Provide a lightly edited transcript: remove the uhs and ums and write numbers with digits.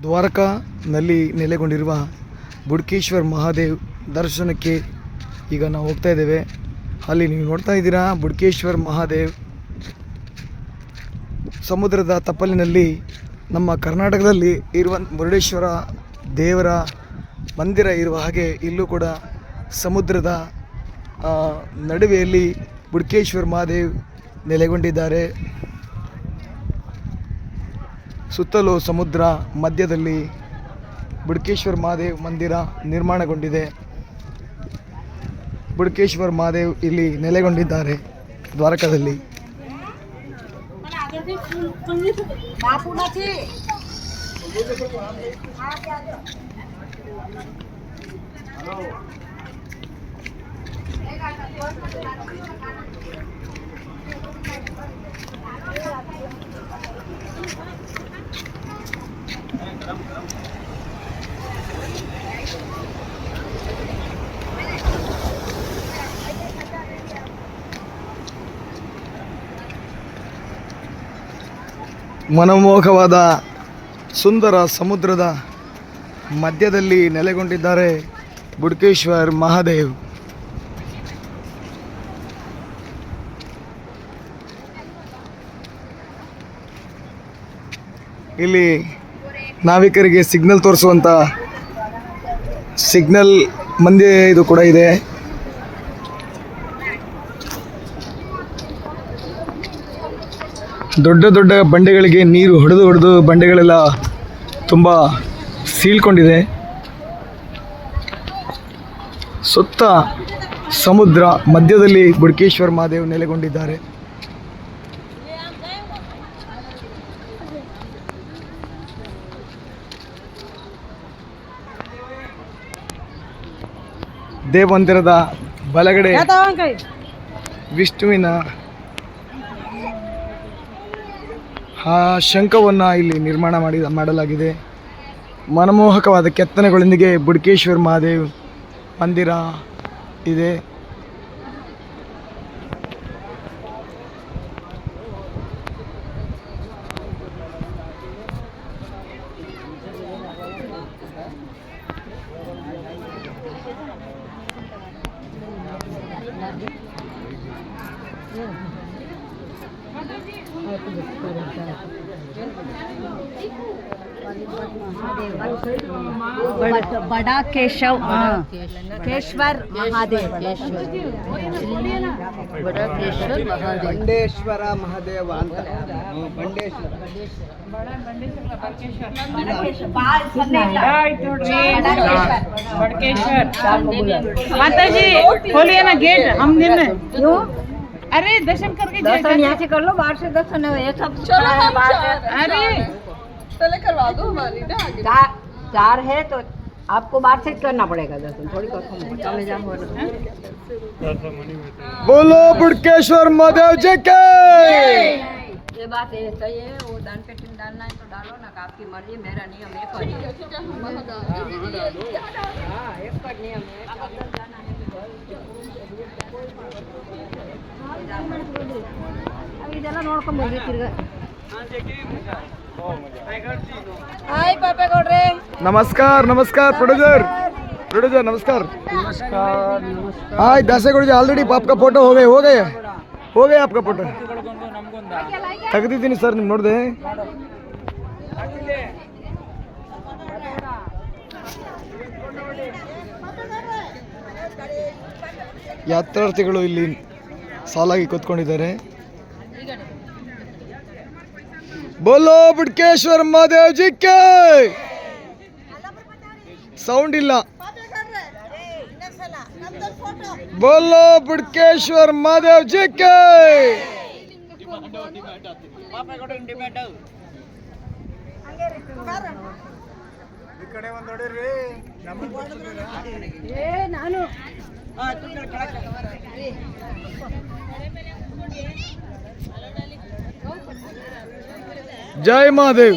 ದ್ವಾರಕಾನಲ್ಲಿ ನೆಲೆಗೊಂಡಿರುವ ಬುಡ್ಕೇಶ್ವರ್ ಮಹಾದೇವ್ ದರ್ಶನಕ್ಕೆ ಈಗ ನಾವು ಹೋಗ್ತಾ ಇದ್ದೇವೆ. ಅಲ್ಲಿ ನೀವು ನೋಡ್ತಾ ಇದ್ದೀರಾ, ಬುಡ್ಕೇಶ್ವರ್ ಮಹಾದೇವ್ ಸಮುದ್ರದ ತಪ್ಪಲಿನಲ್ಲಿ ನಮ್ಮ ಕರ್ನಾಟಕದಲ್ಲಿ ಇರುವ ಮುರುಡೇಶ್ವರ ದೇವರ ಮಂದಿರ ಇರುವ ಹಾಗೆ ಇಲ್ಲೂ ಕೂಡ ಸಮುದ್ರದ ನಡುವೆಯಲ್ಲಿ ಬುಡ್ಕೇಶ್ವರ್ ಮಹಾದೇವ್ ನೆಲೆಗೊಂಡಿದ್ದಾರೆ. ಸುತ್ತಲೂ ಸಮುದ್ರ ಮಧ್ಯದಲ್ಲಿ ಬುಡ್ಕೇಶ್ವರ್ ಮಹಾದೇವ್ ಮಂದಿರ ನಿರ್ಮಾಣಗೊಂಡಿದೆ. ಬುಡ್ಕೇಶ್ವರ್ ಮಹಾದೇವ್ ಇಲ್ಲಿ ನೆಲೆಗೊಂಡಿದ್ದಾರೆ ದ್ವಾರಕಾದಲ್ಲಿ. ಮನಮೋಹಕವಾದ ಸುಂದರ ಸಮುದ್ರದ ಮಧ್ಯದಲ್ಲಿ ನೆಲೆಗೊಂಡಿದ್ದಾರೆ ಬುಡ್ಕೇಶ್ವರ್ ಮಹಾದೇವ್. ಇಲ್ಲಿ ನಾವಿಕರಿಗೆ ಸಿಗ್ನಲ್ ತೋರಿಸುವಂಥ ಸಿಗ್ನಲ್ ಮಂದಿರ ಇದು ಕೂಡ ಇದೆ. ದೊಡ್ಡ ದೊಡ್ಡ ಬಂಡೆಗಳಿಗೆ ನೀರು ಹೊಡೆದು ಬಂಡೆಗಳೆಲ್ಲ ತುಂಬ ಸೀಳ್ಕೊಂಡಿದೆ. ಸುತ್ತ ಸಮುದ್ರ ಮಧ್ಯದಲ್ಲಿ ಬುಡ್ಕೇಶ್ವರ್ ಮಹಾದೇವ್ ನೆಲೆಗೊಂಡಿದ್ದಾರೆ. ದೇವಮಂದಿರದ ಬಲಗಡೆ ವಿಷ್ಣುವಿನ ಶಂಖವನ್ನು ಇಲ್ಲಿ ನಿರ್ಮಾಣ ಮಾಡಲಾಗಿದೆ. ಮನಮೋಹಕವಾದ ಕೆತ್ತನೆಗಳೊಂದಿಗೆ ಬುಡ್ಕೇಶ್ವರ್ ಮಹಾದೇವ್ ಮಂದಿರ ಇದೆ. बड़ा केशव केश्वर महादेव बड़ा केशवर महादेव ಬಂಡೇಶ್ವರ ಮಹಾದೇವ ಅಂತ ಬಂಡೇಶ್ವರ माता जी खोलिए ना गेट, हम दिन में अरे दर्शन करके दर्शन यहाँ से कर लो, बाहर से दर्शन है ये सब। अरे पहले करवा दो हमारी ना आगे। चार है तो आपको बाहर से करना पड़ेगा दर्शन, थोड़ी बोलो बुडकेश्वर महादेव जी के। ये बात है, सही है। वो दान पेटी में डालना है तो डालो ना, आपकी मर्जी, मेरा नियम एक और नियम। हाँ, एक और नियम है। ಇದೆಲ್ಲ ನೋಡ್ಕೊಂಡು ಹೋಗಿ ತಿರ್ಗ. हाय पापा गौड़े, नमस्कार नमस्कार प्रोड्यूसर नमस्कार। हाय दासेगौड़ जी, ऑलरेडी आपका फोटो हो गए आपका फोटो ತೆಗೆದಿದ್ದೀನಿ ಸರ್, ನಿಮ್ಗೆ ನೋಡಿದೆ. ಯಾತ್ರಾರ್ಥಿಗಳು ಇಲ್ಲಿ ಸಾಲಾಗಿ ಕೂತ್ಕೊಂಡಿದ್ದಾರೆ. बोलो बुडकेश्वर महादेव जी के। साउंड ಇಲ್ಲ. बोलो बुडकेश्वर महादेव जी के। ನಾನು जय महादेव।